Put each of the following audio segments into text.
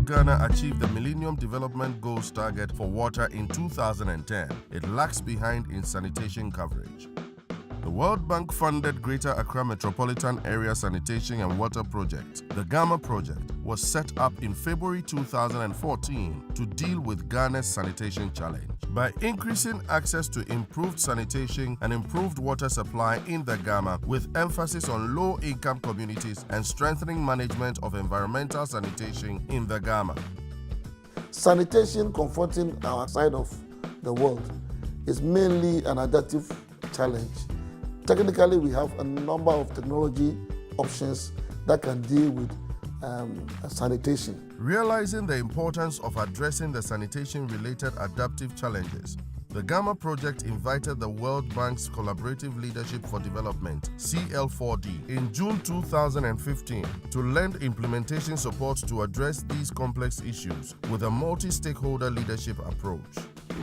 help Ghana achieve the Millennium Development Goals target for water in 2010, it lags behind in sanitation coverage. The World Bank-funded Greater Accra Metropolitan Area Sanitation and Water Project, the GAMA project, was set up in February 2014 to deal with Ghana's sanitation challenge. By increasing access to improved sanitation and improved water supply in the GAMA, with emphasis on low-income communities and strengthening management of environmental sanitation in the GAMA. Sanitation confronting our side of the world is mainly an adaptive challenge. Technically, we have a number of technology options that can deal with sanitation. Realizing the importance of addressing the sanitation-related adaptive challenges, the GAMA project invited the World Bank's Collaborative Leadership for Development, CL4D, in June 2015 to lend implementation support to address these complex issues with a multi-stakeholder leadership approach.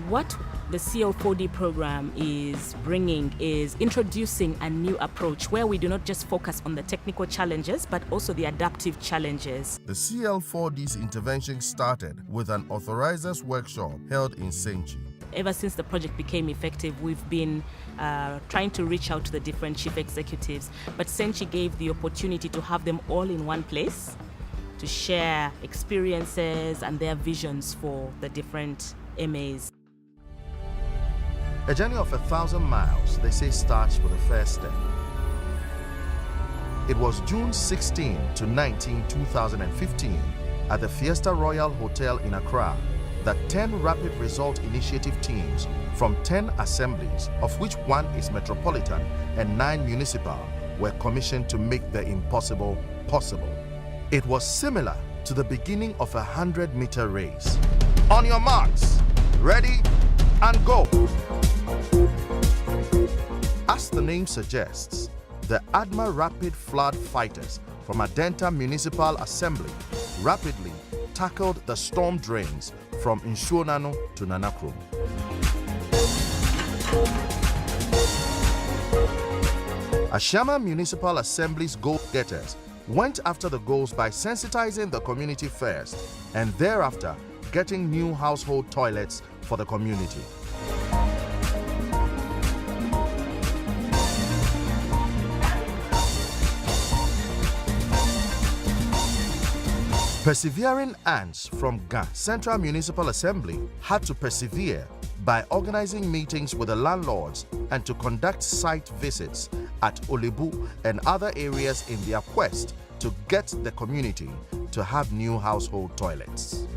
What the CL4D program is bringing is introducing a new approach where we do not just focus on the technical challenges, but also the adaptive challenges. The CL4D's intervention started with an authorizers workshop held in Senchi. Ever since the project became effective, we've been trying to reach out to the different chief executives, but Senchi gave the opportunity to have them all in one place to share experiences and their visions for the different MAs. A journey of 1,000 miles, they say, starts with the first step. It was June 16 to 19, 2015 at the Fiesta Royal Hotel in Accra that 10 Rapid Result Initiative teams from 10 assemblies, of which 1 is metropolitan and 9 municipal, were commissioned to make the impossible possible. It was similar to the beginning of a 100-meter race. On your marks, ready, and go! As the name suggests, the ADMA Rapid Flood Fighters from Adenta Municipal Assembly rapidly tackled the storm drains from Nsuonano to Nanakrom. Ashama Municipal Assembly's goal-getters went after the goals by sensitizing the community first and thereafter getting new household toilets for the community. Persevering ants from Ghana Central Municipal Assembly had to persevere by organizing meetings with the landlords and to conduct site visits at Olebu and other areas in their quest to get the community to have new household toilets.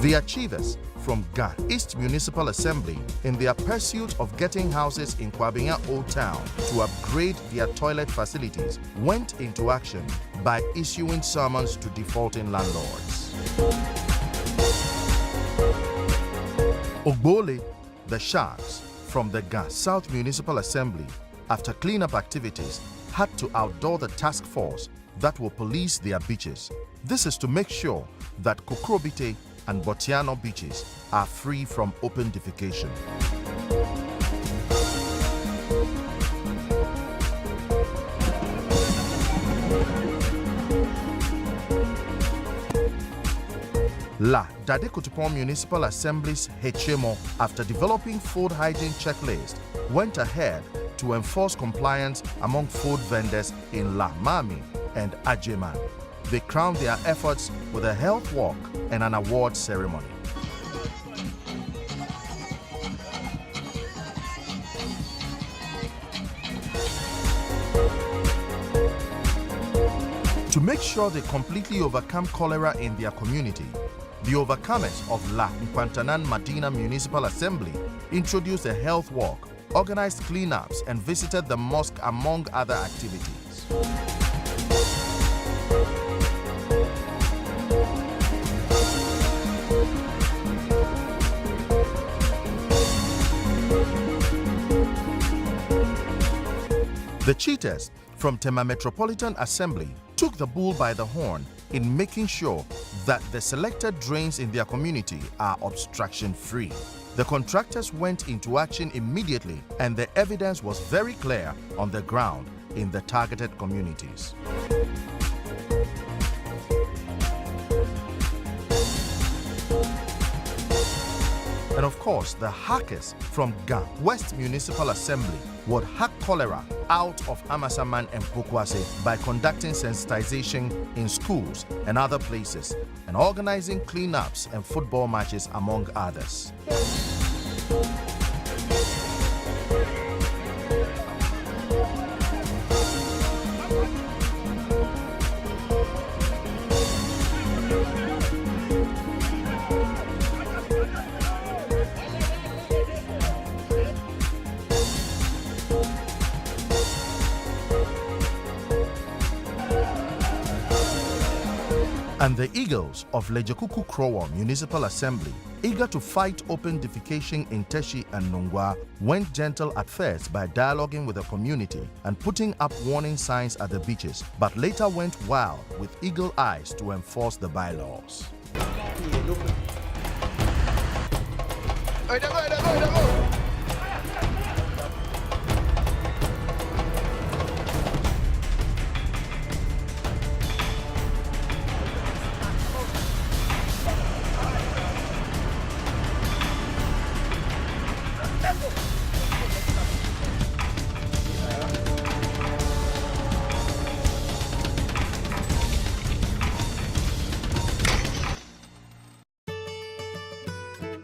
The achievers from Ghana East Municipal Assembly, in their pursuit of getting houses in Kwabena Old Town to upgrade their toilet facilities, went into action by issuing summons to defaulting landlords. Ogbole, the Sharks, from the Ghana South Municipal Assembly, after cleanup activities, had to outdoor the task force that will police their beaches. This is to make sure that Kokrobite and Botiano beaches are free from open defecation. La Dade Kutupon Municipal Assembly's HMO, after developing food hygiene checklist, went ahead to enforce compliance among food vendors in La Mami and Ajeman. They crowned their efforts with a health walk and an award ceremony. To make sure they completely overcome cholera in their community, the overcomers of La Nkwantanan Medina Municipal Assembly introduced a health walk, organized cleanups, and visited the mosque among other activities. The cheaters from Tema Metropolitan Assembly took the bull by the horn in making sure that the selected drains in their community are obstruction-free. The contractors went into action immediately, and the evidence was very clear on the ground in the targeted communities. And of course, the hackers from GAM West Municipal Assembly would hack cholera out of Amasaman and Pokwase by conducting sensitization in schools and other places and organizing cleanups and football matches, among others. And the Eagles of Lejekuku Krowa Municipal Assembly, eager to fight open defecation in Teshi and Nungwa, went gentle at first by dialoguing with the community and putting up warning signs at the beaches, but later went wild with eagle eyes to enforce the bylaws.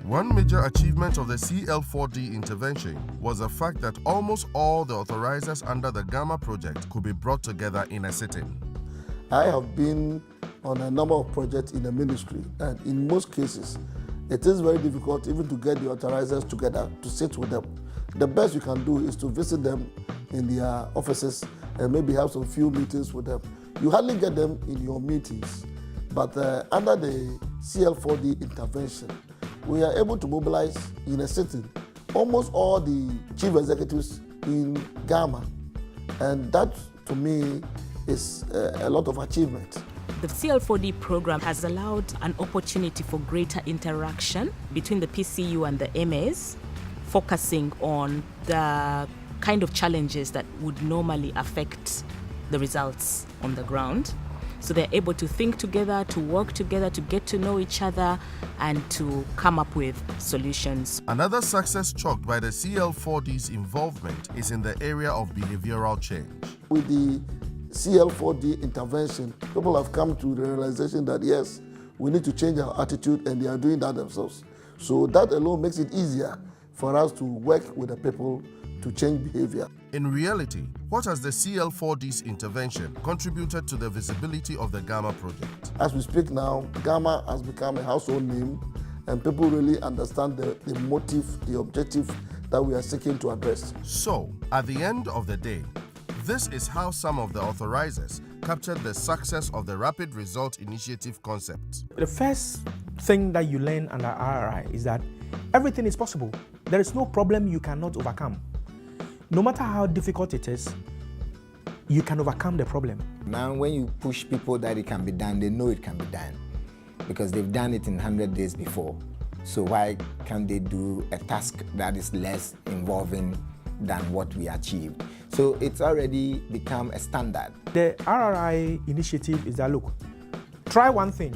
One major achievement of the CL4D intervention was the fact that almost all the authorizers under the GAMA project could be brought together in a sitting. I have been on a number of projects in the ministry, and in most cases, it is very difficult even to get the authorizers together to sit with them. The best you can do is to visit them in their offices and maybe have some few meetings with them. You hardly get them in your meetings, but under the CL4D intervention, we are able to mobilize in a sitting almost all the chief executives in GAMA, and that to me is a lot of achievement. The CL4D program has allowed an opportunity for greater interaction between the PCU and the MAs, focusing on the kind of challenges that would normally affect the results on the ground. So they're able to think together, to work together, to get to know each other, and to come up with solutions. Another success chalked by the CL4D's involvement is in the area of behavioral change. With the CL4D intervention, people have come to the realization that yes, we need to change our attitude, and they are doing that themselves. So that alone makes it easier for us to work with the people to change behavior. In reality, what has the CL4D's intervention contributed to the visibility of the GAMA project? As we speak now, GAMA has become a household name, and people really understand the motive, the objective that we are seeking to address. So, at the end of the day, this is how some of the authorizers captured the success of the Rapid Result Initiative concept. The first thing that you learn under RRI is that everything is possible. There is no problem you cannot overcome. No matter how difficult it is, you can overcome the problem. Now, when you push people that it can be done, they know it can be done because they've done it in 100 days before. So why can't they do a task that is less involving than what we achieved? So it's already become a standard. The RRI initiative is that, look, try one thing.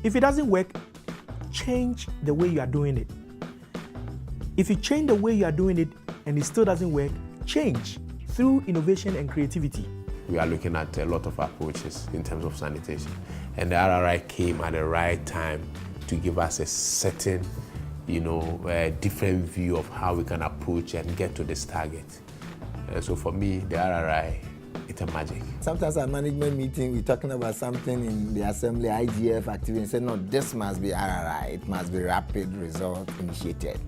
If it doesn't work, change the way you are doing it. If you change the way you are doing it and it still doesn't work, change through innovation and creativity. We are looking at a lot of approaches in terms of sanitation, and the RRI came at the right time to give us a certain, a different view of how we can approach and get to this target. So for me, the RRI, it's a magic. Sometimes at management meeting, we're talking about something in the assembly, IGF activity, and say, no, this must be RRI, it must be Rapid Result Initiative.